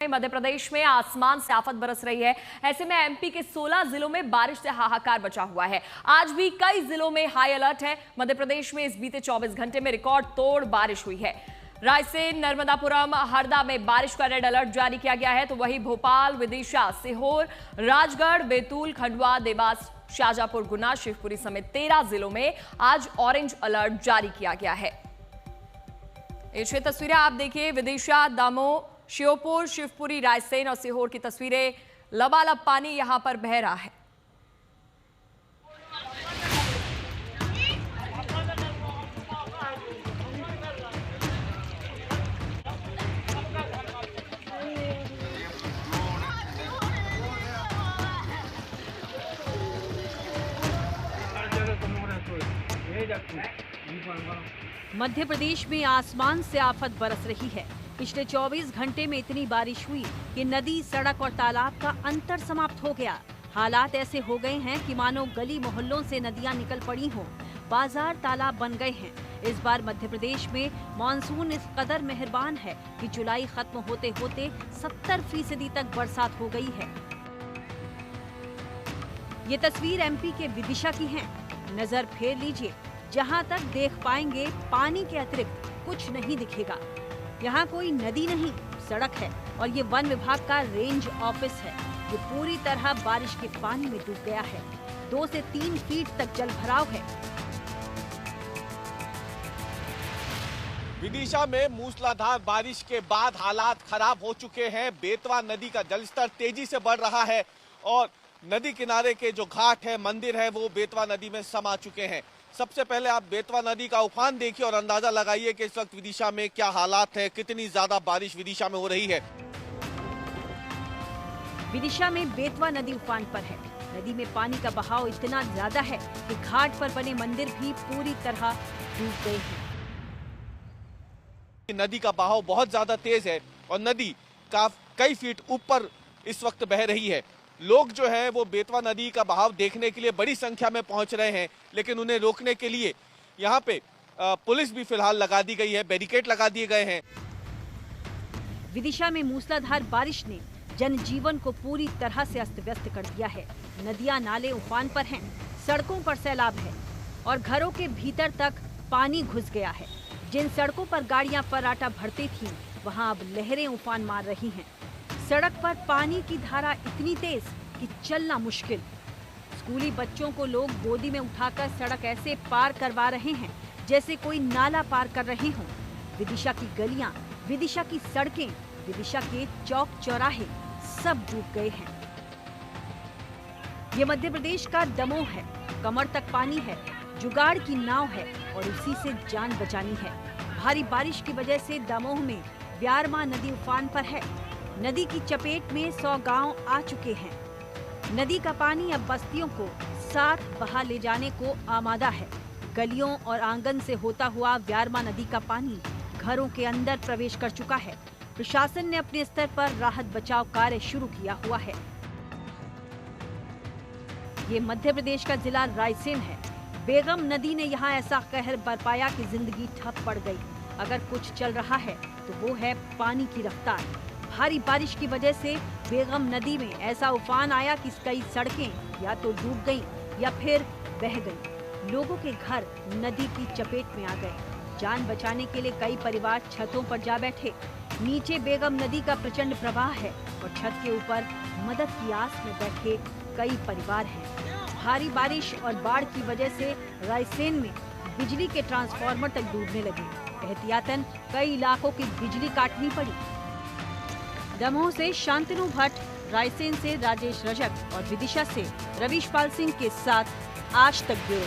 मध्य प्रदेश में आसमान से आफत बरस रही है। ऐसे में एमपी के 16 जिलों में बारिश से हाहाकार मचा हुआ है। आज भी कई जिलों में हाई अलर्ट है। मध्य प्रदेश में इस बीते 24 घंटे में रिकॉर्ड तोड़ बारिश हुई है। रायसेन, नर्मदापुरम, हरदा में बारिश का रेड अलर्ट जारी किया गया है, तो वहीं भोपाल, विदिशा, सीहोर, राजगढ़, बैतूल, खंडवा, देवास, शाजापुर, गुना, शिवपुरी समेत 13 जिलों में आज ऑरेंज अलर्ट जारी किया गया है। ये तस्वीरें आप देखिए, विदिशा, दामोह, श्योपुर, शिवपुरी, रायसेन और सीहोर की तस्वीरें। लबालब पानी यहां पर बह रहा है। मध्य प्रदेश में आसमान से आफत बरस रही है। पिछले 24 घंटे में इतनी बारिश हुई कि नदी, सड़क और तालाब का अंतर समाप्त हो गया। हालात ऐसे हो गए हैं कि मानो गली मोहल्लों से नदियां निकल पड़ी हों। बाजार, तालाब बन गए हैं। इस बार मध्य प्रदेश में मानसून इस कदर मेहरबान है कि जुलाई खत्म होते होते 70% तक बरसात हो गई है। ये तस्वीर एमपी के विदिशा की है। नजर फेर लीजिए, जहाँ तक देख पाएंगे पानी के अतिरिक्त कुछ नहीं दिखेगा। यहाँ कोई नदी नहीं, सड़क है और ये वन विभाग का रेंज ऑफिस है। ये पूरी तरह बारिश के पानी में डूब गया है। 2 से 3 फीट तक जल भराव है। विदिशा में मूसलाधार बारिश के बाद हालात खराब हो चुके हैं। बेतवा नदी का जलस्तर तेजी से बढ़ रहा है और नदी किनारे के जो घाट है, मंदिर है, वो बेतवा नदी में समा चुके हैं। सबसे पहले आप बेतवा नदी का उफान देखिए और अंदाजा लगाइए कि इस वक्त विदिशा में क्या हालात है, कितनी ज्यादा बारिश विदिशा में हो रही है। विदिशा में बेतवा नदी उफान पर है। नदी में पानी का बहाव इतना ज्यादा है कि घाट पर बने मंदिर भी पूरी तरह डूब गए हैं। नदी का बहाव बहुत ज्यादा तेज है और नदी का कई फीट ऊपर इस वक्त बह रही है। लोग जो है वो बेतवा नदी का बहाव देखने के लिए बड़ी संख्या में पहुंच रहे हैं, लेकिन उन्हें रोकने के लिए यहाँ पे पुलिस भी फिलहाल लगा दी गई है, बैरिकेड लगा दिए गए हैं। विदिशा में मूसलाधार बारिश ने जनजीवन को पूरी तरह से अस्त व्यस्त कर दिया है। नदियां, नाले उफान पर हैं, सड़कों पर सैलाब है और घरों के भीतर तक पानी घुस गया है। जिन सड़कों पर गाड़ियां फर्राटा भरती थीं, वहां अब लहरें उफान मार रही हैं। सड़क पर पानी की धारा इतनी तेज कि चलना मुश्किल। स्कूली बच्चों को लोग गोदी में उठाकर सड़क ऐसे पार करवा रहे हैं जैसे कोई नाला पार कर रहे हों। विदिशा की गलियां, विदिशा की सड़कें, विदिशा के चौक चौराहे सब डूब गए हैं। ये मध्य प्रदेश का दमोह है। कमर तक पानी है, जुगाड़ की नाव है और उसी से जान बचानी है। भारी बारिश की वजह से दमोह में व्यारमा नदी उफान पर है। नदी की चपेट में 100 गांव आ चुके हैं। नदी का पानी अब बस्तियों को साथ बहा ले जाने को आमादा है। गलियों और आंगन से होता हुआ व्यारमा नदी का पानी घरों के अंदर प्रवेश कर चुका है। प्रशासन ने अपने स्तर पर राहत बचाव कार्य शुरू किया हुआ है। ये मध्य प्रदेश का जिला रायसेन है। बेगम नदी ने यहाँ ऐसा कहर बरपाया कि जिंदगी ठप पड़ गई। अगर कुछ चल रहा है तो वो है पानी की रफ्तार। भारी बारिश की वजह से बेगम नदी में ऐसा उफान आया कि कई सड़कें या तो डूब गईं या फिर बह गईं। लोगों के घर नदी की चपेट में आ गए। जान बचाने के लिए कई परिवार छतों पर जा बैठे। नीचे बेगम नदी का प्रचंड प्रवाह है और छत के ऊपर मदद की आस में बैठे कई परिवार हैं। भारी बारिश और बाढ़ की वजह से रायसेन में बिजली के ट्रांसफार्मर तक डूबने लगे। एहतियातन कई इलाकों की बिजली काटनी पड़ी। दमोह से शांतनु भट्ट, रायसेन से राजेश रजक और विदिशा से रवीश पाल सिंह के साथ आज तक ब्यूरो।